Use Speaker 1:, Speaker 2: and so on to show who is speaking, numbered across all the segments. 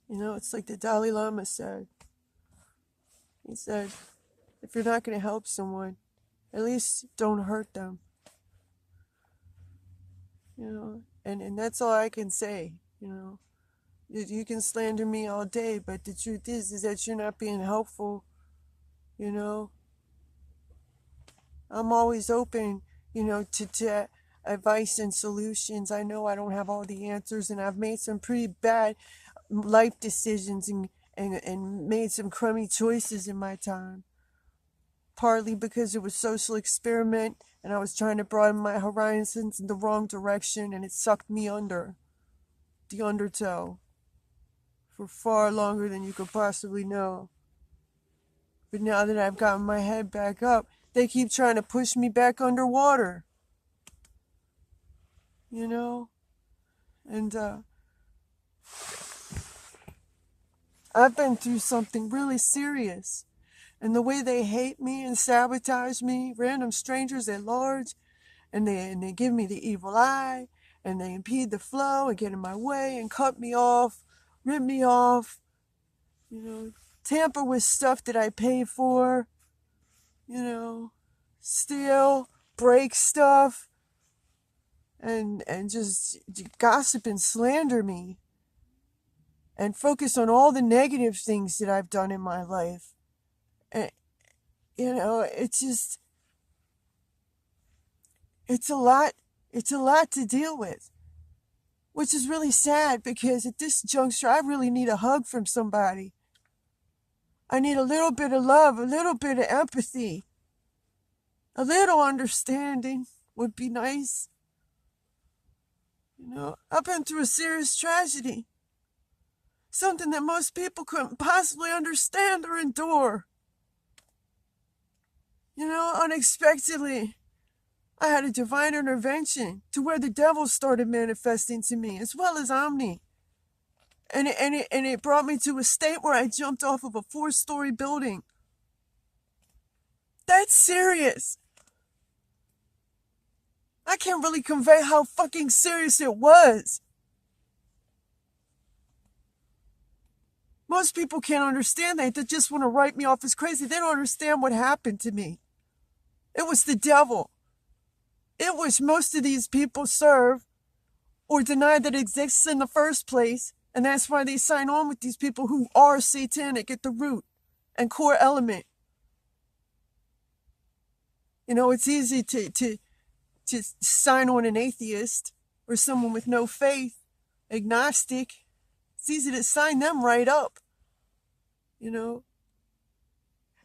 Speaker 1: You know, it's like the Dalai Lama said. He said, if you're not going to help someone, at least don't hurt them. You know, and that's all I can say, you know. You can slander me all day, but the truth is that you're not being helpful, you know. I'm always open, you know, to advice and solutions. I know I don't have all the answers, and I've made some pretty bad life decisions and made some crummy choices in my time. Partly because it was social experiment and I was trying to broaden my horizons in the wrong direction, and it sucked me under the undertow for far longer than you could possibly know. But now that I've gotten my head back up, they keep trying to push me back underwater. You know? And I've been through something really serious. And the way they hate me and sabotage me, random strangers at large, and they give me the evil eye, and they impede the flow and get in my way and cut me off, rip me off, you know, tamper with stuff that I pay for, you know, steal, break stuff, and just gossip and slander me, and focus on all the negative things that I've done in my life. And, you know, it's a lot to deal with, which is really sad because at this juncture, I really need a hug from somebody. I need a little bit of love, a little bit of empathy, a little understanding would be nice. You know, I've been through a serious tragedy, something that most people couldn't possibly understand or endure. You know, unexpectedly, I had a divine intervention to where the devil started manifesting to me, as well as Omni. And it brought me to a state where I jumped off of a 4-story building. That's serious. I can't really convey how fucking serious it was. Most people can't understand that. They just want to write me off as crazy. They don't understand what happened to me. It was the devil. It was most of these people serve or deny that it exists in the first place, and that's why they sign on with these people who are satanic at the root and core element. You know, it's easy to sign on an atheist or someone with no faith, agnostic. It's easy to sign them right up, you know.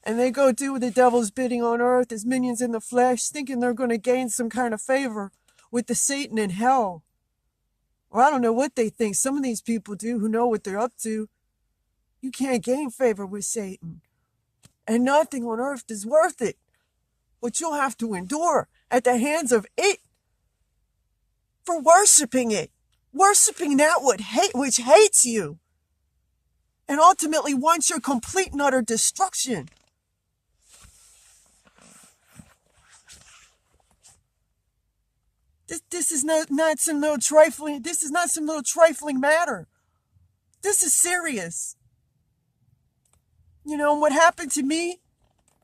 Speaker 1: And they go do the devil's bidding on earth as minions in the flesh, thinking they're going to gain some kind of favor with the Satan in hell. Or I don't know what they think. Some of these people do who know what they're up to. You can't gain favor with Satan. And nothing on earth is worth it. What you'll have to endure at the hands of it for worshiping it. Worshiping that which hates you. And ultimately wants your complete and utter destruction. This is not some little trifling. This is not some little trifling matter. This is serious. You know, what happened to me,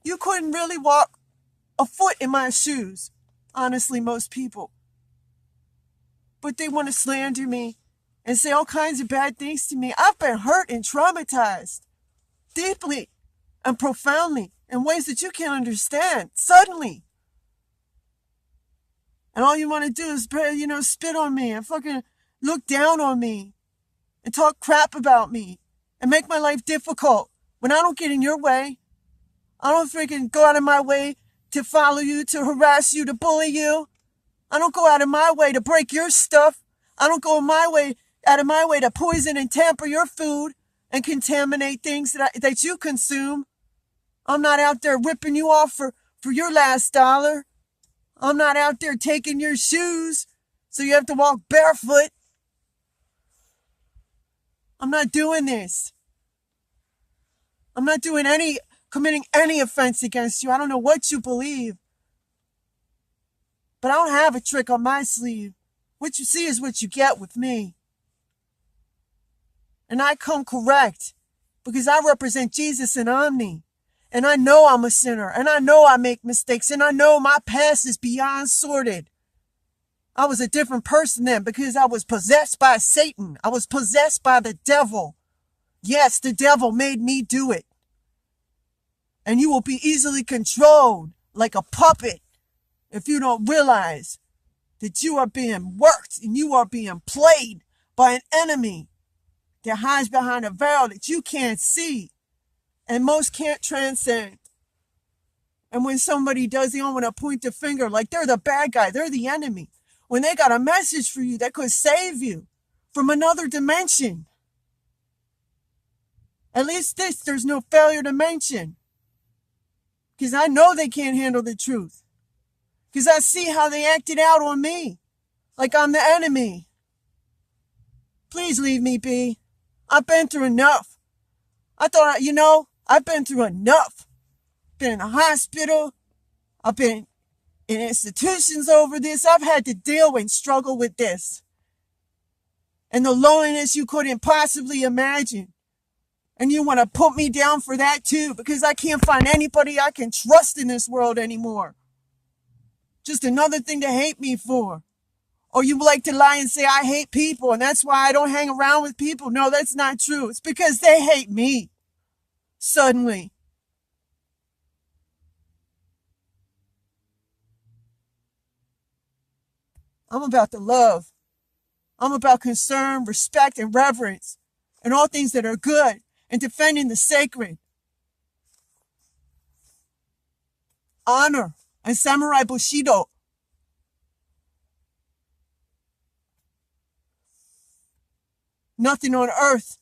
Speaker 1: you couldn't really walk a foot in my shoes. Honestly, most people. But they want to slander me and say all kinds of bad things to me. I've been hurt and traumatized deeply and profoundly in ways that you can't understand suddenly. And all you want to do is, you know, spit on me and fucking look down on me and talk crap about me and make my life difficult when I don't get in your way. I don't freaking go out of my way to follow you, to harass you, to bully you. I don't go out of my way to break your stuff. I don't go out of my way to poison and tamper your food and contaminate things that you consume. I'm not out there ripping you off for your last dollar. I'm not out there taking your shoes so you have to walk barefoot. I'm not doing this. I'm not committing any offense against you. I don't know what you believe. But I don't have a trick on my sleeve. What you see is what you get with me. And I come correct because I represent Jesus and Omni. And I know I'm a sinner. And I know I make mistakes. And I know my past is beyond sorted. I was a different person then because I was possessed by Satan. I was possessed by the devil. Yes, the devil made me do it. And you will be easily controlled like a puppet if you don't realize that you are being worked and you are being played by an enemy that hides behind a veil that you can't see and most can't transcend. And when somebody does, they don't want to point the finger like they're the bad guy, they're the enemy. When they got a message for you that could save you from another dimension. At least there's no failure to mention. Because I know they can't handle the truth. Because I see how they acted out on me. Like I'm the enemy. Please leave me be. I've been through enough. I've been through enough. Been in the hospital. I've been in institutions over this. I've had to deal and struggle with this. And the loneliness you couldn't possibly imagine. And you want to put me down for that too, because I can't find anybody I can trust in this world anymore. Just another thing to hate me for. Or you like to lie and say I hate people and that's why I don't hang around with people. No, that's not true. It's because they hate me. Suddenly. I'm about the love. I'm about concern, respect, and reverence, and all things that are good, and defending the sacred. Honor and samurai bushido. Nothing on earth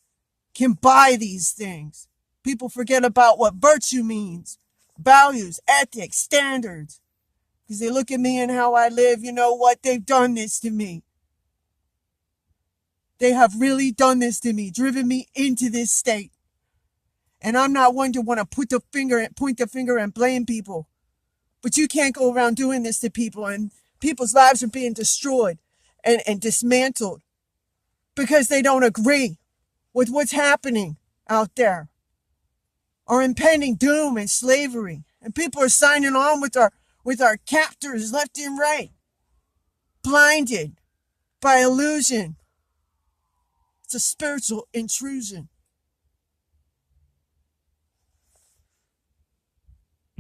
Speaker 1: can buy these things. People forget about what virtue means, values, ethics, standards. Because they look at me and how I live, you know what? They've done this to me. They have really done this to me, driven me into this state. And I'm not one to want to point the finger and blame people. But you can't go around doing this to people, and people's lives are being destroyed and dismantled because they don't agree with what's happening out there. Or impending doom and slavery. And people are signing on with our captors left and right. Blinded by illusion. It's a spiritual intrusion.